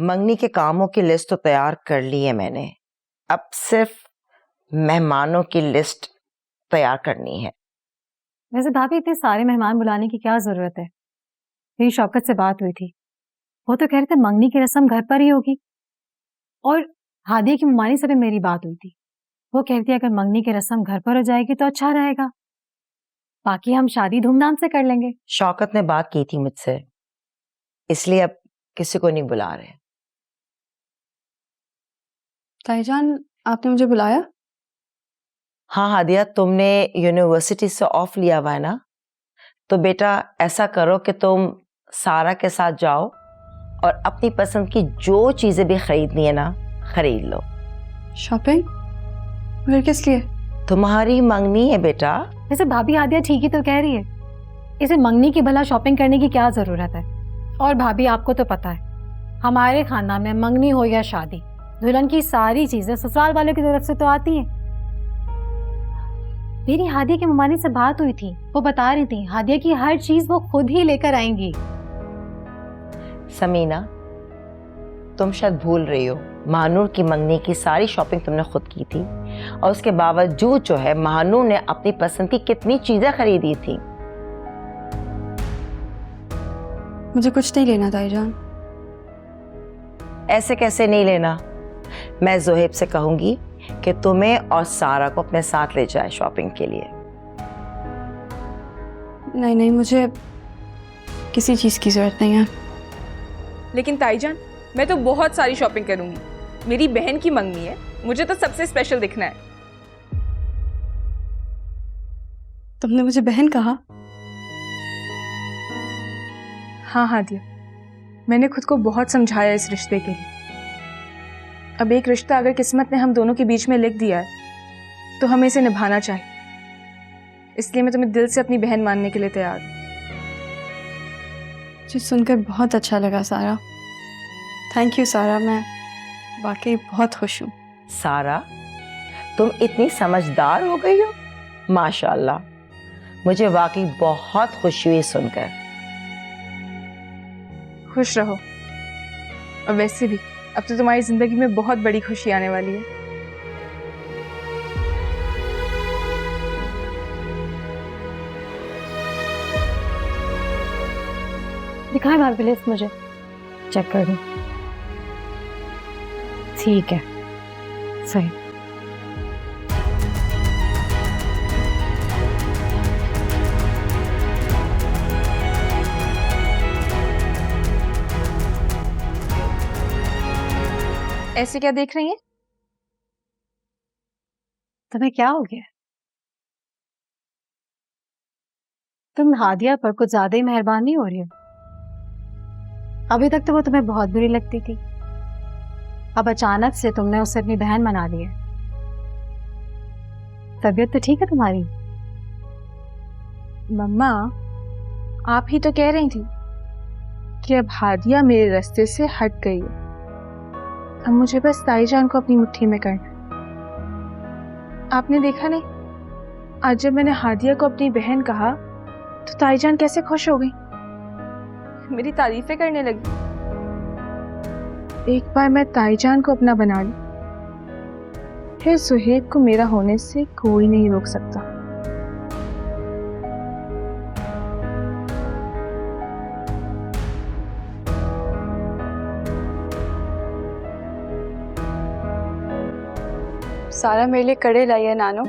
मंगनी के कामों की लिस्ट तो तैयार कर ली है मैंने, अब सिर्फ मेहमानों की लिस्ट तैयार करनी है। वैसे भाभी इतने सारे मेहमान बुलाने की क्या जरूरत है? मेरी शौकत से बात हुई थी, वो तो कह रहे थे मंगनी की रस्म घर पर ही होगी। और हादिया की ममानी से भी मेरी बात हुई थी, वो कहती है अगर मंगनी की रस्म घर पर हो जाएगी तो अच्छा रहेगा, बाकी हम शादी धूमधाम से कर लेंगे। शौकत ने बात की थी मुझसे, इसलिए अब किसी को नहीं बुला रहे। ताईजान, आपने मुझे बुलाया? हाँ हादिया, तुमने यूनिवर्सिटी से ऑफ लिया हुआ है ना, तो बेटा ऐसा करो कि तुम सारा के साथ जाओ और अपनी पसंद की जो चीजें भी खरीदनी है ना खरीद लो। शॉपिंग? फिर किस लिए? तुम्हारी मंगनी है बेटा। वैसे भाभी हादिया ठीक ही तो कह रही है, इसे मंगनी की भला शॉपिंग करने की क्या जरूरत है। और भाभी आपको तो पता है हमारे खानदान में मंगनी हो या शादी, दुल्हन की सारी चीजें ससुराल वालों की तरफ से तो आती हैं। मेरी हादिया की ममानी से बात हुई थी, वो बता रही थी हादिया की हर चीज वो खुद ही लेकर आएंगी। समीना, तुम शायद भूल रही हो, महानूर की मंगनी की सारी शॉपिंग तुमने खुद की थी, और उसके बावजूद जो है महानूर ने अपनी पसंद की कितनी चीजें खरीदी थी। मुझे कुछ नहीं लेना ताईजान। ऐसे कैसे नहीं लेना? मैं जोहेब से कहूंगी कि तुम्हें और सारा को अपने साथ ले जाए शॉपिंग के लिए। नहीं नहीं, मुझे किसी चीज की जरूरत नहीं है। लेकिन ताईजान, मैं तो बहुत सारी शॉपिंग करूंगी। मेरी बहन की मंगनी है, मुझे तो सबसे स्पेशल दिखना है। तुमने मुझे बहन कहा? हाँ हादिया, मैंने खुद को बहुत समझाया इस रिश्ते के लिए। अब एक रिश्ता अगर किस्मत ने हम दोनों के बीच में लिख दिया है तो हमें इसे निभाना चाहिए। इसलिए मैं तुम्हें दिल से अपनी बहन मानने के लिए तैयार हूँ। मुझे सुनकर बहुत अच्छा लगा सारा। थैंक यू सारा, मैं वाकई बहुत खुश हूँ। सारा, तुम इतनी समझदार हो गई हो, माशाल्लाह। मुझे वाकई बहुत खुशी हुई सुनकर। खुश रहो। और वैसे भी अब तो तुम्हारी जिंदगी में बहुत बड़ी खुशी आने वाली है। दिखाएं भाभी लिस्ट, मुझे चेक कर दूं। ठीक है, सही। ऐसे क्या देख रही हैं? तुम्हें क्या हो गया? तुम हादिया पर कुछ ज्यादा ही मेहरबान नहीं हो रही हो? अभी तक तो वो तुम्हें बहुत बुरी लगती थी, अब अचानक से तुमने उसे अपनी बहन बना ली है। तबीयत तो ठीक है तुम्हारी? मम्मा, आप ही तो कह रही थी कि अब हादिया मेरे रास्ते से हट गई है, अब मुझे बस ताईजान को अपनी मुट्ठी में करना है। आपने देखा नहीं, आज जब मैंने हादिया को अपनी बहन कहा तो ताईजान कैसे खुश हो गई, मेरी तारीफें करने लगी। एक बार मैं ताईजान को अपना बना ली, फिर सुहेब को मेरा होने से कोई नहीं रोक सकता। सारा मेरे लिए कड़े लाई है नानो।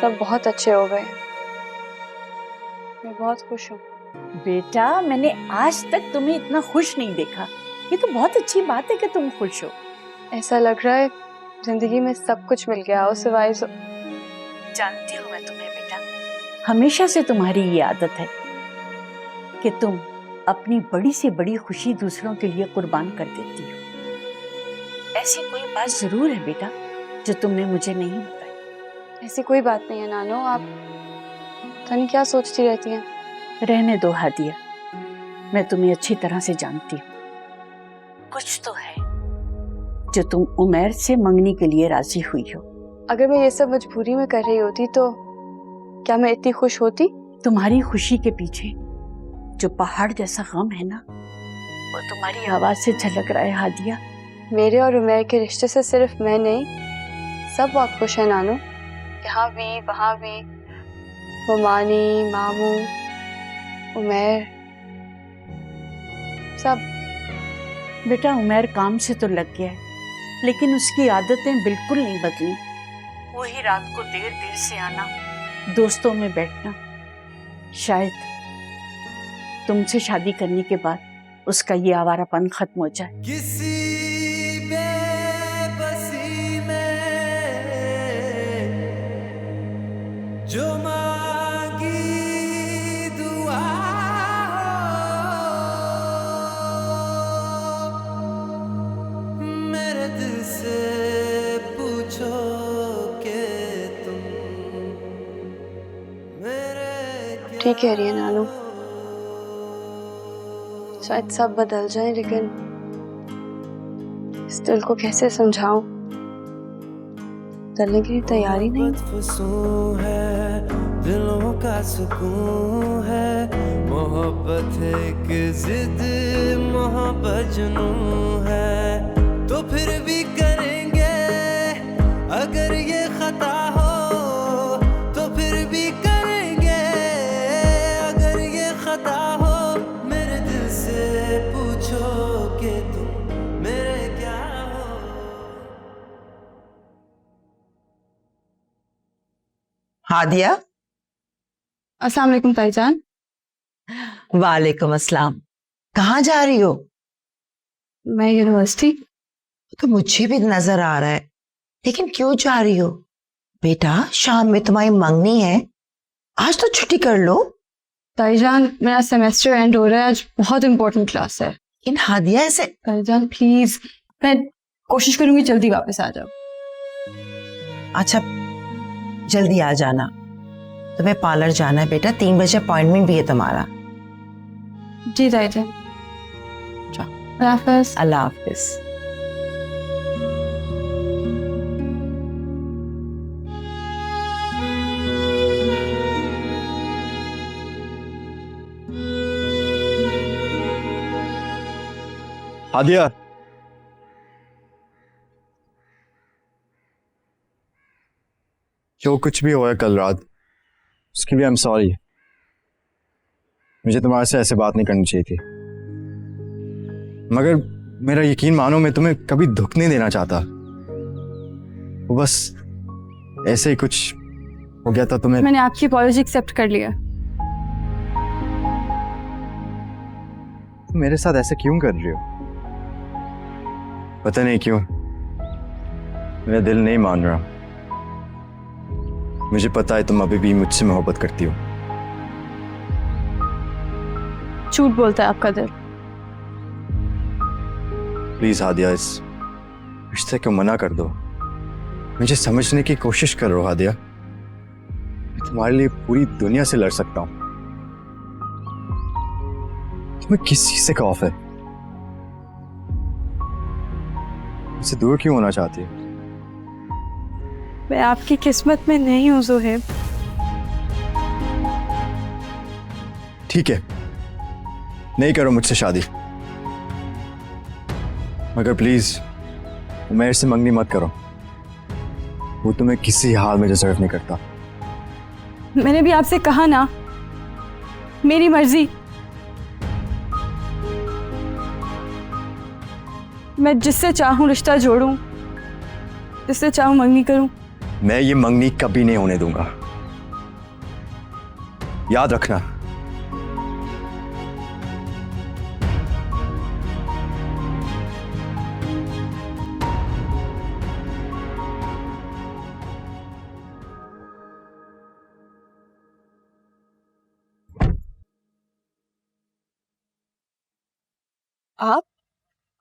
सब बहुत अच्छे हो गए, मैं बहुत खुश हूँ। बेटा, मैंने आज तक तुम्हें इतना खुश नहीं देखा। ये तो बहुत अच्छी बात है कि तुम खुश हो। ऐसा लग रहा है जिंदगी में सब कुछ मिल गया हो सिवाय जानती हूँ मैं तुम्हें बेटा, हमेशा से तुम्हारी ये आदत है कि तुम अपनी बड़ी से बड़ी खुशी दूसरों के लिए कुर्बान कर देती हो। ऐसी कोई बात जरूर है बेटा जो तुमने मुझे नहीं बताई। ऐसी कोई बात नहीं है नानो, आप पता नहीं क्या सोचती रहती हैं। रहने दो हादिया, मैं तुम्हें अच्छी तरह से जानती हूँ। कुछ तो है जो तुम उमैर से मंगनी के लिए राजी हुई हो। अगर मैं ये सब मजबूरी में कर रही होती तो क्या मैं इतनी खुश होती? तुम्हारी खुशी के पीछे जो पहाड़ जैसा गम है ना, वो तुम्हारी आवाज से झलक रहा है हादिया। मेरे और उमैर के रिश्ते से सिर्फ मैं नहीं, सब बहुत खुश है नानू। यहाँ भी वहाँ भी, वो मानी, मामू, उमैर, सब। बेटा उमैर काम से तो लग गया है, लेकिन उसकी आदतें बिल्कुल नहीं बदली। वही रात को देर देर से आना, दोस्तों में बैठना। शायद तुमसे शादी करने के बाद उसका ये आवारापन खत्म हो जाए। किसी बेबसी में जो मांगी दुआ मेरे दिल से पूछो कि तुम मेरे ठीक कह रही है नानू, शायद सब बदल जाए, लेकिन इस दिल को कैसे समझाऊं? बदलने के लिए तैयारी नहीं। फसूं है दिलों का सुकून है, मोहब्बत एक जिद मोहब्बत जुनून है, तो फिर भी करेंगे अगर ये खता हो, तो फिर भी करेंगे अगर ये खता हो। मेरे दिल से पूछो कि तुम मेरे क्या हो। हादिया, अस्सलाम वालेकुम ताईजान। वालेकुम अस्सलाम। कहाँ जा रही हो? मैं यूनिवर्सिटी। तो मुझे भी नजर आ रहा है, लेकिन क्यों जा रही हो? बेटा शाम में तुम्हारी मंगनी है, आज तो छुट्टी कर लो। ताईजान मेरा सेमेस्टर एंड हो रहा है, आज बहुत इंपॉर्टेंट क्लास है। इन हादिया ऐसे ताईजान प्लीज, मैं कोशिश करूंगी जल्दी वापस आ जाओ। अच्छा जल्दी आ जाना, तुम्हें पार्लर जाना है बेटा, 3 बजे अपॉइंटमेंट भी है तुम्हारा। जी ताईजान, अल्लाह हाफ़िज़। अल्लाह हाफिज। हादिया, जो कुछ भी हुआ कल रात, उसके लिए आई एम सॉरी। मुझे तुम्हारे से ऐसे बात नहीं करनी चाहिए थी, मगर मेरा यकीन मानो, मैं तुम्हें कभी दुख नहीं देना चाहता। वो बस ऐसे ही कुछ हो गया था तुम्हें। मैंने आपकी अपॉलॉजी एक्सेप्ट कर लिया। तुम मेरे साथ ऐसे क्यों कर रही हो? पता नहीं क्यों मेरा दिल नहीं मान रहा। मुझे पता है तुम अभी भी मुझसे मोहब्बत करती हो। झूठ बोलता है आपका दिल। प्लीज हादिया, इस रिश्ते को मना कर दो। मुझे समझने की कोशिश करो हादिया, मैं तुम्हारे लिए पूरी दुनिया से लड़ सकता हूं। तुम्हें किस चीज से खौफ है? मुझसे दूर क्यों होना चाहती है? मैं आपकी किस्मत में नहीं हूं ज़ोहैब। ठीक है, नहीं करो मुझसे शादी, मगर प्लीज उमैर से मंगनी मत करो। वो तुम्हें किसी हाल में डिजर्व नहीं करता। मैंने भी आपसे कहा ना, मेरी मर्जी। मैं जिससे चाहूं रिश्ता जोड़ूं, जिससे चाहूं मंगनी करूं। मैं ये मंगनी कभी नहीं होने दूंगा, याद रखना।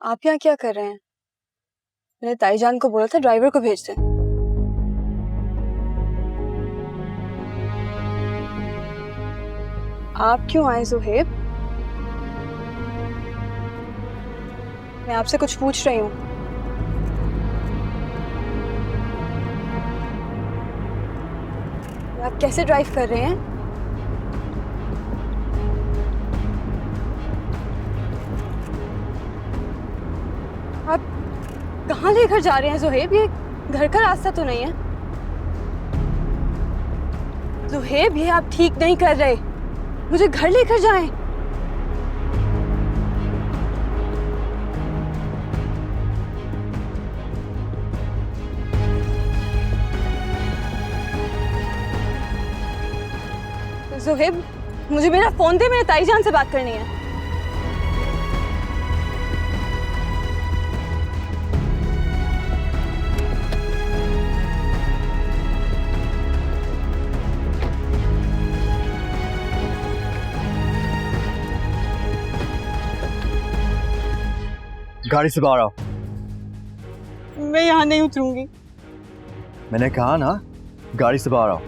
आप यहाँ क्या कर रहे हैं? मैंने ताईजान को बोला था ड्राइवर को भेज दें। आप क्यों आए ज़ोहैब? मैं आपसे कुछ पूछ रही हूँ। आप कैसे ड्राइव कर रहे हैं? कहाँ लेकर जा रहे हैं ज़ुहैब? ये घर का रास्ता तो नहीं है। ज़ुहैब, ये आप ठीक नहीं कर रहे, मुझे घर लेकर जाएं। ज़ुहैब, मुझे मेरा फोन दे, मेरे ताईजान से बात करनी है। गाड़ी से बाहर आओ। मैं यहाँ नहीं उतरूंगी। मैंने कहा ना, गाड़ी से बाहर आओ।